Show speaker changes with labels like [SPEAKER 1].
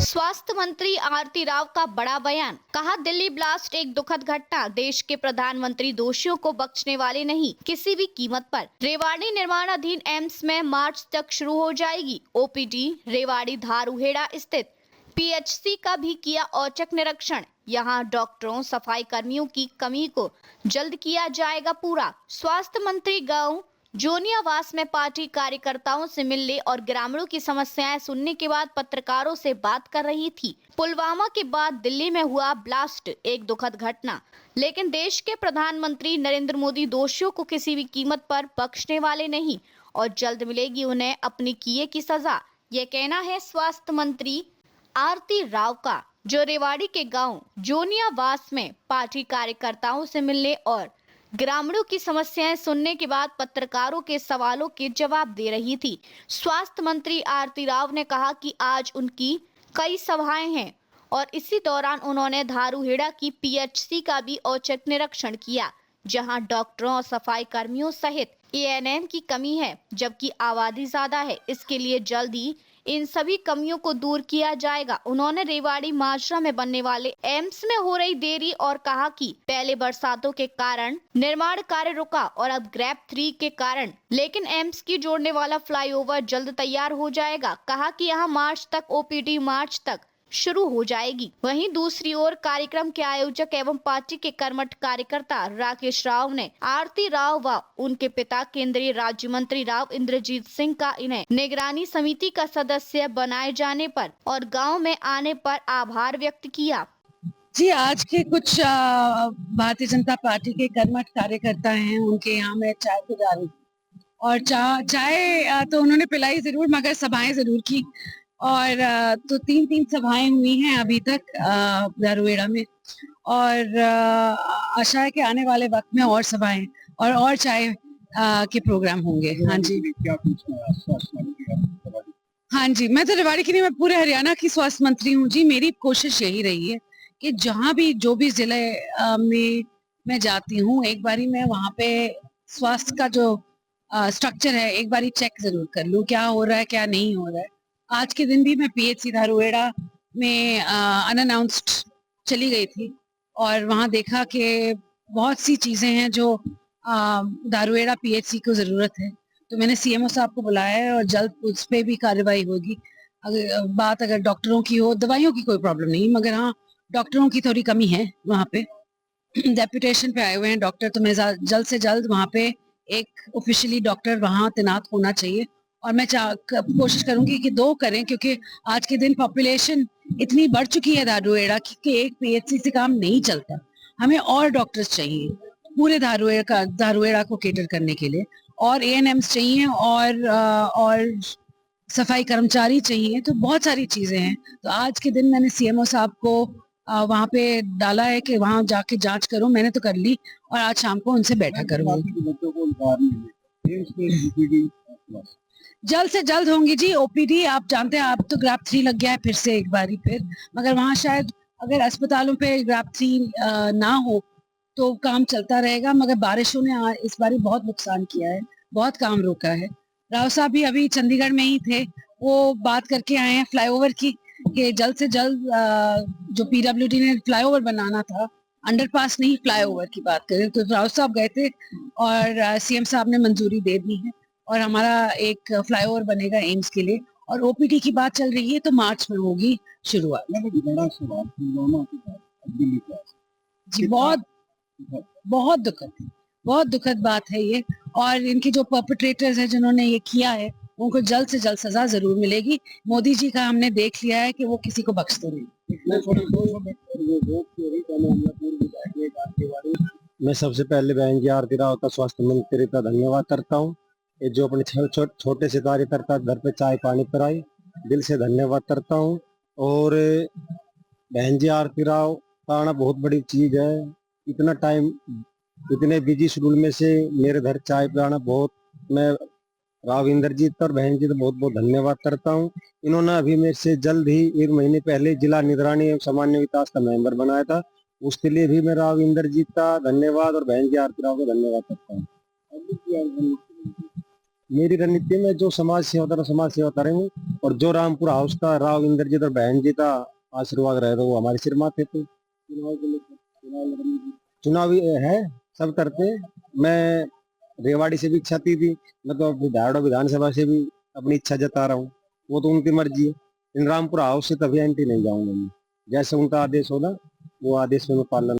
[SPEAKER 1] स्वास्थ्य मंत्री आरती राव का बड़ा बयान। कहा, दिल्ली ब्लास्ट एक दुखद घटना, देश के प्रधानमंत्री दोषियों को बख्शने वाले नहीं, किसी भी कीमत पर। रेवाड़ी निर्माणाधीन एम्स में मार्च तक शुरू हो जाएगी ओपीडी। रेवाड़ी धारूहेड़ा स्थित पीएचसी का भी किया औचक निरीक्षण। यहाँ डॉक्टरों, सफाई कर्मियों की कमी को जल्द किया जाएगा पूरा। स्वास्थ्य मंत्री गांव जोनियावास में पार्टी कार्यकर्ताओं से मिलने और ग्रामीणों की समस्याएं सुनने के बाद पत्रकारों से बात कर रही थी। पुलवामा के बाद दिल्ली में हुआ ब्लास्ट एक दुखद घटना, लेकिन देश के प्रधानमंत्री नरेंद्र मोदी दोषियों को किसी भी कीमत पर बख्शने वाले नहीं और जल्द मिलेगी उन्हें अपने किए की सजा। ये कहना है स्वास्थ्य मंत्री आरती राव का, जो रेवाड़ी के गांव जोनियावास में पार्टी कार्यकर्ताओं से मिलने और ग्रामीणों की समस्याएं सुनने के बाद पत्रकारों के सवालों के जवाब दे रही थी। स्वास्थ्य मंत्री आरती राव ने कहा कि आज उनकी कई सभाएं हैं और इसी दौरान उन्होंने धारूहेड़ा की पीएचसी का भी औचक निरीक्षण किया, जहां डॉक्टरों और सफाई कर्मियों सहित एएनएम की कमी है, जबकि आबादी ज्यादा है। इसके लिए जल्द ही इन सभी कमियों को दूर किया जाएगा। उन्होंने रेवाड़ी माजरा में बनने वाले एम्स में हो रही देरी और कहा कि पहले बरसातों के कारण निर्माण कार्य रुका और अब ग्रेप 3 के कारण, लेकिन एम्स की जोड़ने वाला फ्लाईओवर जल्द तैयार हो जाएगा। कहा कि यहाँ मार्च तक ओपीडी मार्च तक शुरू हो जाएगी। वहीं दूसरी ओर कार्यक्रम के आयोजक एवं पार्टी के कर्मठ कार्यकर्ता राकेश राव ने आरती राव व उनके पिता केंद्रीय राज्य मंत्री राव इंद्रजीत सिंह का इन्हें निगरानी समिति का सदस्य बनाए जाने पर और गांव में आने पर आभार व्यक्त किया।
[SPEAKER 2] जी, आज के कुछ भारतीय जनता पार्टी के कर्मठ कार्यकर्ता हैं, उनके यहाँ मैं चाय पिला रही और चाय तो उन्होंने पिलाई जरूर, मगर सभाएं जरूर की। और तो तीन सभाएं हुई हैं अभी तक धारूहेड़ा में, और आशा है कि आने वाले वक्त में और सभाएं और चाय के प्रोग्राम होंगे। हाँ जी, हाँ जी, मैं तो रेवाड़ी की नहीं, मैं पूरे हरियाणा की स्वास्थ्य मंत्री हूँ जी। मेरी कोशिश यही रही है कि जहाँ भी जो भी जिले में मैं जाती हूँ, एक बारी मैं वहाँ पे स्वास्थ्य का जो स्ट्रक्चर है एक बारी चेक जरूर कर लूँ, क्या हो रहा है क्या नहीं हो रहा है। आज के दिन भी मैं पीएचसी धारूहेड़ा में अनअनाउंस्ड चली गई थी और वहाँ देखा कि बहुत सी चीजें हैं जो धारूहेड़ा पीएचसी को जरूरत है। तो मैंने सीएमओ साहब को बुलाया है और जल्द उस पर भी कार्रवाई होगी। अगर डॉक्टरों की हो, दवाइयों की कोई प्रॉब्लम नहीं, मगर हाँ डॉक्टरों की थोड़ी कमी है वहाँ पे। डेपुटेशन पे आए हुए हैं डॉक्टर, तो मैं जल्द से जल्द वहाँ पे एक ऑफिशियली डॉक्टर वहाँ तैनात होना चाहिए। और मैं कोशिश करूंगी कि 2 करें, क्योंकि आज के दिन पॉपुलेशन इतनी बढ़ चुकी है धारूहेड़ा की कि एक पीएचसी से काम नहीं चलता। हमें और डॉक्टर्स चाहिए पूरे धारूहेड़ा को केटर करने के लिए, और एएनएम्स चाहिए और सफाई कर्मचारी चाहिए। तो बहुत सारी चीजें हैं। तो आज के दिन मैंने सीएमओ साहब को वहाँ पे डाला है कि वहाँ जाके जांच करो। मैंने तो कर ली और आज शाम को उनसे बैठा करूंगी। जल्द से जल्द होंगी जी ओपीडी। आप जानते हैं, आप तो ग्रैप 3 लग गया है फिर से एक बारी फिर, मगर वहाँ शायद अगर अस्पतालों पे ग्रैप 3 ना हो तो काम चलता रहेगा। मगर बारिशों ने इस बारी बहुत नुकसान किया है, बहुत काम रोका है। राव साहब भी अभी चंडीगढ़ में ही थे, वो बात करके आए हैं फ्लाईओवर की कि जल्द से जल्द जो पीडब्ल्यूडी ने फ्लाईओवर बनाना था, अंडरपास नहीं फ्लाईओवर की बात करें, तो राव साहब गए थे और सीएम साहब ने मंजूरी दे दी है और हमारा एक फ्लाईओवर बनेगा एम्स के लिए। और ओपीडी की बात चल रही है तो मार्च में होगी शुरुआत। जी, बहुत दुखद बात है ये। और इनके जो परपेट्रेटर्स हैं जिन्होंने ये किया है, उनको जल्द से जल्द सजा जरूर मिलेगी। मोदी जी का हमने देख लिया है कि वो किसी को बख्शते नहीं।
[SPEAKER 3] मैं सबसे पहले बहन जी आरती राव का स्वास्थ्य मंत्री का धन्यवाद करता हूँ। ये जो अपने छोटे से कार्यकर्ता घर पे चाय पानी पिलाई, दिल से धन्यवाद करता हूँ। और बहन जी आरती राव का आना बहुत बड़ी चीज है। इतना टाइम, इतने बिजी शेड्यूल में से मेरे घर चाय पे आना, बहुत मैं राव इंद्रजीत और बहन जी तो बहुत बहुत धन्यवाद करता हूँ। इन्होंने अभी मेरे से जल्द ही 1 महीने पहले जिला निगरानी एवं सामान्य विकास का मेंबर बनाया था, उसके लिए भी मैं राव इंद्रजीत का धन्यवाद और बहन जी आरती राव का धन्यवाद करता हूँ। मेरी रणनीति में जो समाज सेवा था समाज सेवा करेंगे, और जो रामपुर हाउस का राव इंद्रजीत और बहन जी का आशीर्वाद रहे तो वो हमारे सिर माथे पे चुनावी है, सब करते हैं। मैं रेवाड़ी से भी इच्छा थी, मैं तो अपनी धारड़ा विधानसभा से भी अपनी इच्छा जता रहा हूँ, वो तो उनकी मर्जी है। इन रामपुर हाउस से कभी एंटी नहीं जाऊंगा मैं, जैसे उनका आदेश होगा वो आदेश में मैं पालन